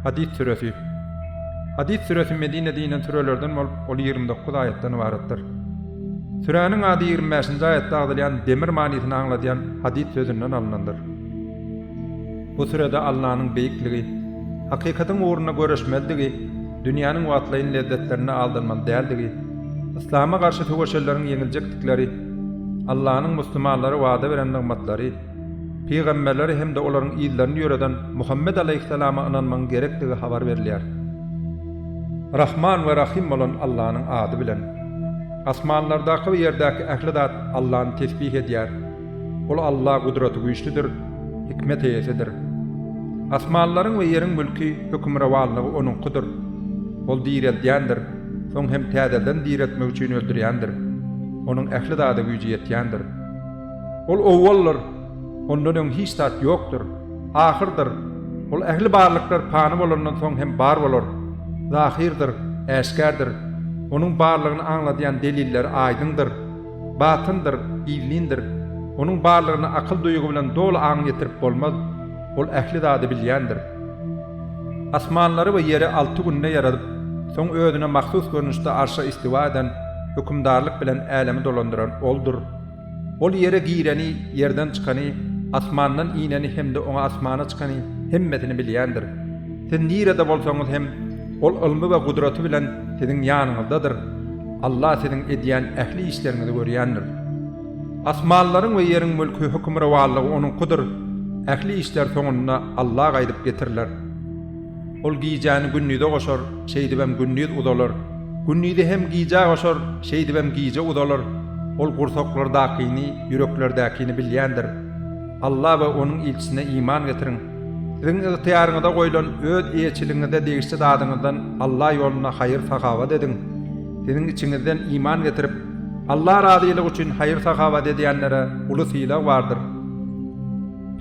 Hadid suresi. Hadid suresi Medine dinen sürelerden ol 29 ayetden ibaretdir. Sürenin adı 25. ayette agdylan demir manysini anladyan hadid sözünden alınandır. Bu sürede Allah'ın beyikligi, hakikatin uğruna görüşmeldigi, dünyanın watlayan lezzetlerine aldanman däldigi, İslam'a karşı töweşellerin yeňiljekdikleri, Allah'ın Müslümanlara wada beren nigmatlary, Peygamberleri hem de olaryň ýyllaryny ýöreden Muhammed aleyhisselama inanman gerekligi habar berilýär. Rahman ve Rahim bolan Allah'ın adı bilen, asmanlardaky we ýerdäki ähli zat Allah'y tesbih edýär. Ol Allah gudraty güýçlidir, hikmet eýesidir. Asmanlaryň we ýeriň mülki hökümrawalygy onuňkydyr. Ol diýretýändir, soň hem täzeden diýretmek üçin öldürýändir. Onuň ähli zady güýji ýetýändir. Ol owwallar, ondan hiç zat ýokdur, ahyrdyr. Ol ähli barlyklar pany bolandan soň hem bar bolar. Zahirdir, äşkärdir. Onuň barlygyny anladyan deliller aýdyndyr, batyndyr, ýylindir. Onuň barlygyny akyl duýgy bilen dol aň ýetirip bolmaz. Ol ähli zady bilýändir. Asmanlary we ýeri 6 günde ýaradyp, soň özüne mahsus görnüşde arşa istiwa eden, hükümdarlyk bilen älemi dolandyran oldur. Ol ýere gireni, ýerden çykany, asmandan iňeni hem de oňa asmana çykany hemmetini bilýändir. Sen nirede bolsaňyz hem ol ilmi we gudraty bilen siziň ýanyňyzdadyr. Allah siziň edýän ähli işleriňizi görýändir. Asmanlaryň we ýeriň mülki hökümrawalygy onuňkydyr. Ähli işler soňuna Allah gaýdyp getirler. Ol giýjäni günnüde goşar, şeýdibem günnüd udalar. Günnüde hem giýjä goşar, şeýdibem giýje udalar. Ol gursaklardakyny, ýüreklerdäkini bilýändir. Allah we onuň ilçisine iman getiriň. Siziň ygtyýaryňyza goýulan öz eýetçiligiňizde degişli dadyňyzdan Allah ýoluna haýyr sahawat ediň. Siziň içiňizden iman getirip Allah razylygy üçin haýyr sahawat edýänlere uly syla bardyr.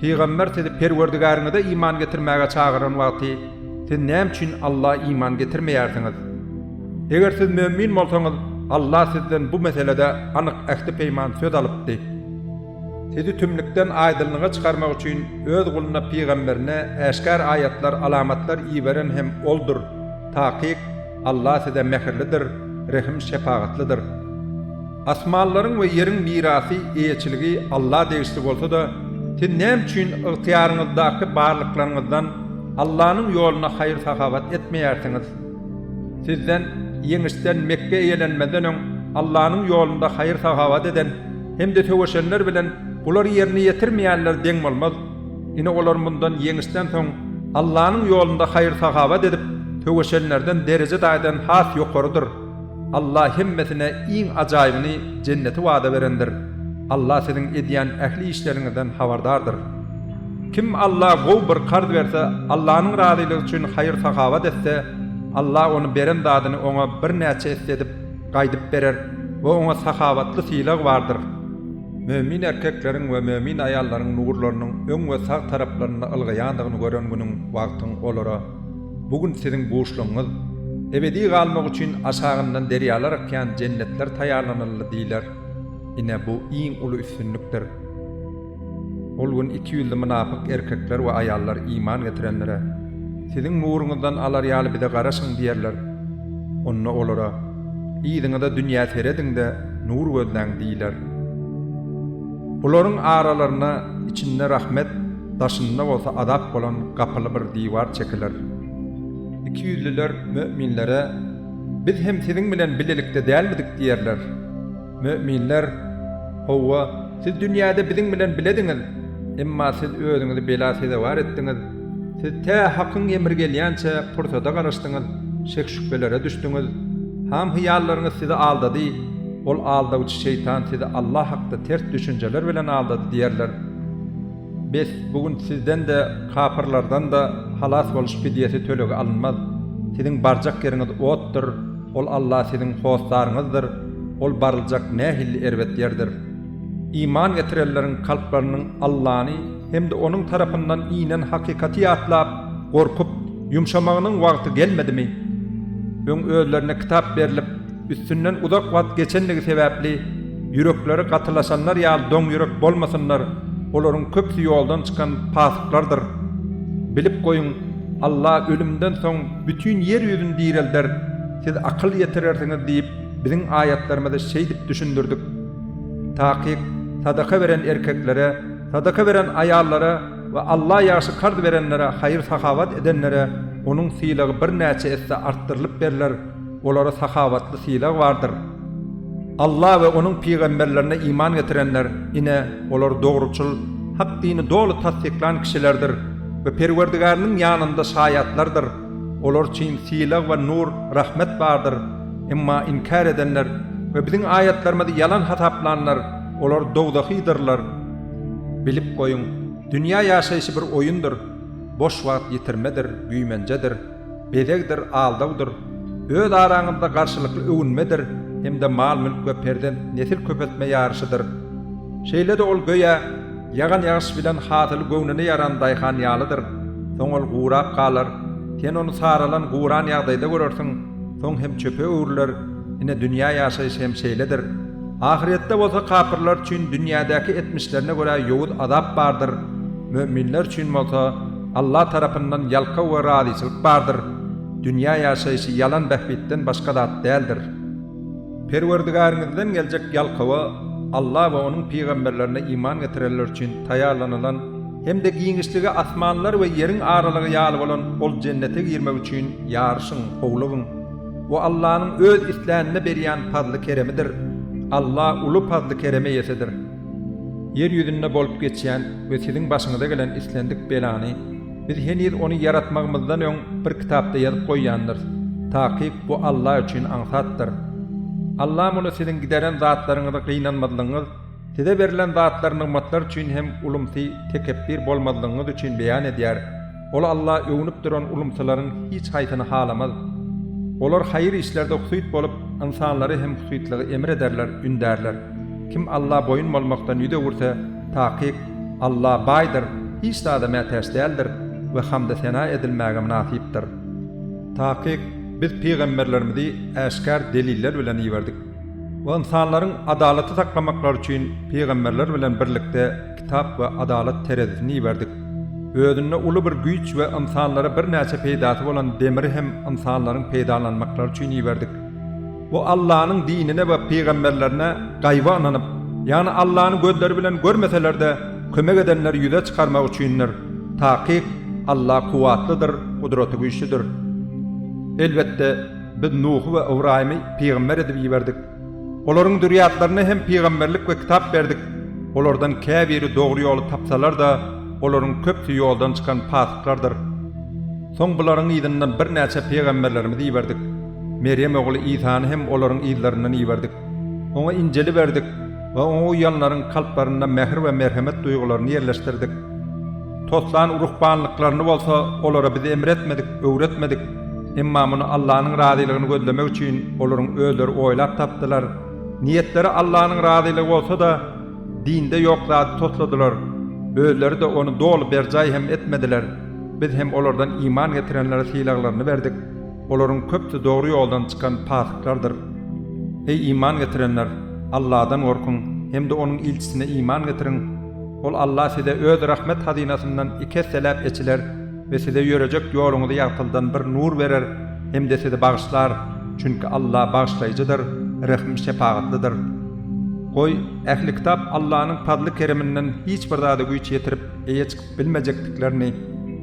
Peygamber sizi Perwerdigaryňyza iman getirmäge çagyran wagty siz näme üçin Allah iman getirmeýärsiňiz? Eger siz mümin bolsaňyz, Allah sizden bu meselede anyk ähli peýman söz alypdy. Sizi tümlükden aýdyllyga çykarmak üçin öz guluna peygamberine äşkär ayatlar, alamatlar iýberen hem oldur. Taqiq Allah size mehirlidir, rehim şefaatlidir. Asmanlaryň we ýeriň mirasy eýetçiligi Allah degişli bolsa da, siz näme üçin ygtyýaryňyzdaky barlyklaryňyzdan Allah'ın ýoluna haýyr sahawat etmeýärsiňiz? Sizden ýeňişden Mekke eýlenmeden öň Allah'ın ýolunda haýyr sahawat eden hem de töweşenler bilen bular ýerine ýetirmeýänler deň bolmaz. Ine olar mundan ýeňişden soň Allah'ın ýolunda haýyr sahawat edip töweşenlerden derece daýdan has ýokarydyr. Allah hemmesine iň ajaýybyny cenneti wada berendir. Allah siziň edýän ähli işleriňizden habardardyr. Kim Allah gow bir kard berse, Allah'ın razylygy üçin haýyr sahawat etse, Allah onu beren dadyny oňa bir näçe edip gaýdyp berer we oňa sahawatly sylagy bardyr. Mümin erkekleriň we mümin aýallaryň nurlarynyň öň we sag taraplaryna ylgyandygyny gören günüň wagtyň olara. Bugün siziň boşlugyňyz ebedi galmak üçin aşagyndan derýalar akýan cennetler taýýarlanýarly diýler. Ine bu iň uly üstünlükdir. Ol gün 2 ýylda münapyk erkekler we aýallar iman getirenlere siziň nuruňyzdan alar ýaly bir de garaşyň diýerler. Onna olara ýygyňyzda dünýä serediňde nur gözläň diýler. Bularyň aralaryna içinde rahmet, daşynda bolsa adap bolan gapyly bir diýwar çekiler. 200'liler müminlere biz hem siziň bilen bilelikde dälmidik diýerler. Müminler, "Hawa, siz dünýäde biziň bilen bilediňiz, emma siz özüňizi belasida war etdiňiz. Siz tä hakyň emir gelýänçe pursada garaşdyňyz, şek şüphelere düşdiňiz. Ham hyýallaryňyz sizi aldady. Ol aldawçy şeytan sizi Allah hakda ters düşünjeler bilen aldady" diýerler. Biz bugün sizden de kapyrlardan da halas boluş fidyesi tölegi alınmaz. Siziň barjak ýeriňiz otdur. Ol Allah siziň hostlaryňyzdyr. Ol barıljak nähil erbet ýerdir. İman getirenlerin kalplarynyň Allah'ny hem de onuň tarapyndan inen hakikaty atlap, gorkup, yumşamagynyň wagty gelmedimi? Öň özlerine kitap berilip, üstünden uzak wagt geçenligi sebäpli ýürekleri gatylaşanlar ýa-da doň ýürek bolmasynlar, olaryň köpsi ýoldan çykan pasyklardyr. Bilip goýun, Allah ölümden soň bütün yer ýüzüni direlder. Siz akıl ýetirersiňiz diýip biziň ayatlarymyzda şey dip düşündirdik. Taqiq sadaka veren erkeklere, sadaka veren ayallara ve Allah ýaşy kard verenlere, hayır sahavat edenlere onun sylagy bir näçe esse artdyrylyp berler. Olara sahavatly sylag vardır. Allah ve onun peygamberlerine iman getirenler ine olar dogruçul, hak dini dolu tasdiklan kişilerdir ve Perwerdigarnyň ýanynda şaýatlardyr. Olar üçin sylag we nur, rahmet bardyr. Emma inkar edenler ve biziň ayatlarymyzda yalan hataplanlar, olar dogdahydyrylar. Bilip goýuň, dünýä ýaşaýşy bir oýundur. Boş wagt ýitirmedir, güýmenjedir, bedegdir, aldawdyr. Öz araňyzda garşylykly öwünmedir, hemde mal mülk we perden nesil köpetme ýarşydyr. Şeýle de ol göýe ýagan ýaş bilen hatyly göwnüne ýaran daýhan ýalydyr. Soň ol gurap galar, sen onu saralan guran ýagdaýda görersiň, soň hem çöpe öwürler. Ine dünýä ýaşaýşy hem şeýledir. Ahiretde bolsa kapyrlar üçin dünýädäki etmişlerine göre ýowuz azap bardyr. Müminler üçin bolsa Allah tarapyndan ýalka we razyçylyk bardyr. Dünýä ýaşaýşy yalan bähbitden başga zat däldir. Perwerdigaryňyzdan geljek ýalkawa Allah we onuň peýgamberlerine iman getirenler üçin taýýarlanylan hem de giňişligi asmanlar we ýeriň aralygy ýaly bolan ol jennete girmek üçin ýarşyň, howlugyň. Bu Allah'ın öz islenine berýän fazly keremidir. Allah ulu fazly kereme ýesedir. Yer ýüzünde bolup geçýän we siziň başyňyza gelen islendik belany biz henüz onu yaratmagymyzdan öň bir kitapda ýazyp goýýandyr. Taqiq bu Allah üçin aňsatdyr. Allah muny siziň gideren zatlaryňyza gynanmadygyňyz, size berilen zatlaryň nymatlar üçin hem ulumsy tekebbir bolmadygyňyz üçin beýan edýär. Ol Allah öňünüp duran ulumsylaryň hiç haýtyny halamaz. Olar hayır işlerde husyt bolup, insanları hem husytlygy emrederler, ündärler. Kim Allah boyun bolmakdan ýüde gursa, taqiq Allah baýdyr, hiç da mätäş däldir we hamda sena edilmäge münasipdir. Taqiq biz peýgamberlerimizi äşkar deliller bilen ýerdik. We insanlaryň adalaty saklamaklar üçin peýgamberler bilen birlikde kitap we adalat terezisini ýerdik. Özünde ulu bir güýç we insanlara bir näçe peýdasy bolan demiri hem insanlaryň peýdalanmaklary üçin ýerdik. Bu Allah'ın dinine ve peýgamberlerine gaýba ananyp, ýani Allah'ın gözleri bilen görmeseler de kömek edenleri ýüze çykarmak üçindir. Taqiq Allah kuwatlydyr, gudraty güýçlidir. Elbetde biz Nuh we Ibrahimy peýgamber edip ýerdik. Olaryň dürýatlaryna hem peýgamberlik we kitap berdik. Olardan käbiri dogry ýoly tapsalar da olaryň köpsi ýoldan çykan pasyklardyr. Soň bularyň ýygynyň bir näçe peýgamberlerimizi ýerdik. Meryem ogly İsa'ny hem olaryň ýylaryndan ýerdik. Oňa Injili berdik we oňa ýanlaryň kalplaryna mehr we merhemet duýgularyny ýerleşdirdik. Toslan ruhbanlyklaryny bolsa olara biz emretmedik, öwretmedik. Emma muny Allah'ın razylygyny gözlemek üçin olaryň özleri oýlap tapdylar. Niýetleri Allah'ın razylygy bolsa da dinde ýok zat tosladylar. Özleri de onu dolu berjay hem etmediler. Biz hem olardan iman getirenlere silaglaryny berdik. Olaryň köpsi dogry ýoldan çykan pasyklardyr. Ey iman getirenler, Allah'dan gorkun, hem de onuň ilçisine iman getirin. Ol Allah size öz rahmet hazinasından iki selap eçiler ve size yörejek ýoluňyzy ýagtyldan bir nur berer, hem de sizi bağışlar. Çünkü Allah bağışlayıcıdır, rahim şefaatlidir. Goy, ähli kitap Allah'ın fadly kereminden hiç bir zada güýç ýetirip eýe çykyp bilmejekdiklerini,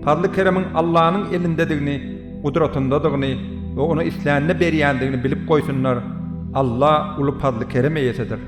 fadly keremin Allah'ın elindedigini, gudratyndadygyny we onu islenine berýändigini bilip goýsunlar. Allah ulu fadly kerem eýesidir.